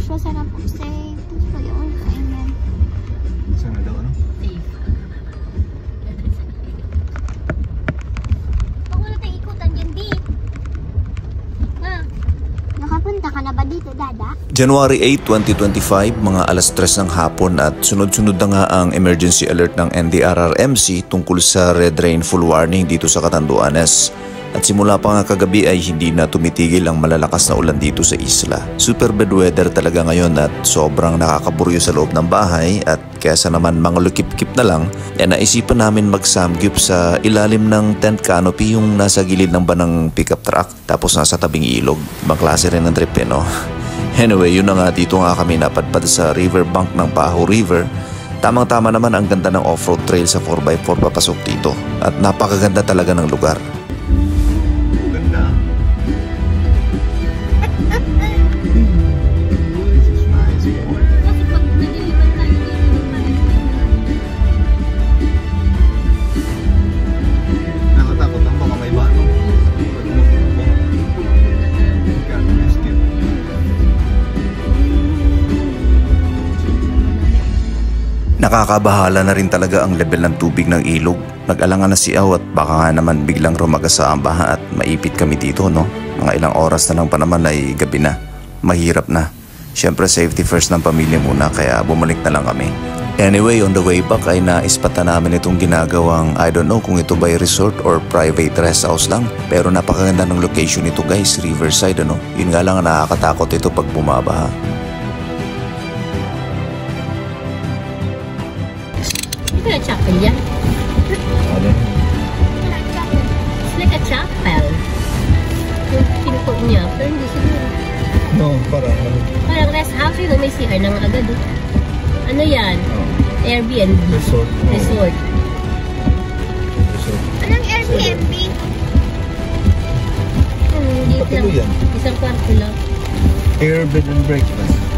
siya sana po safe. Tapos pag yung kainin. Sana daw ano? Safe. Pag wala tayong ikutan dyan, di. Ha? Nakapunta ka na ba dito, Dada? January 8, 2025, mga alas 3 ng hapon at sunod-sunod na nga ang emergency alert ng NDRRMC tungkol sa red rainfall warning dito sa Catanduanes. At simula pa nga kagabi ay hindi na tumitigil ang malalakas na ulan dito sa isla. Super bad weather talaga ngayon at sobrang nakakaburyo sa loob ng bahay at kaysa naman mga lukip-kip na lang, naisipan namin mag-samgyup sa ilalim ng tent canopy yung nasa gilid ng banang pickup truck tapos nasa tabing ilog. Ibang klase rin ng trip no? Anyway, yun na nga, dito nga kami napadpad sa riverbank ng Paho River. Tamang-tama naman ang ganda ng off-road trail sa 4x4 papasok dito at napakaganda talaga ng lugar. Nakakabahala na rin talaga ang level ng tubig ng ilog. Nag-alangan na si Aw at baka nga naman biglang rumagasa ang baha at maipit kami dito, no? Mga ilang oras na lang pa naman ay gabi na. Mahirap na. Siyempre safety first ng pamilya muna kaya bumalik na lang kami. Anyway, on the way back ay naispatan namin itong ginagawang I don't know kung ito ba ay resort or private rest house lang. Pero napakaganda ng location ito guys, riverside ano. Yun nga lang nakakatakot ito pag bumabaha. Ito yung chapel yan. Ano? It's like a chapel. Yung pinupo niya, pero hindi siguro. No, parang Parang rest house yun, may CR na nga agad. Ano yan? Airbnb. Resort. Resort. Resort. Anong Airbnb? Dito Patuloy yan. Isang kwarto lang. Air bed and breakfast.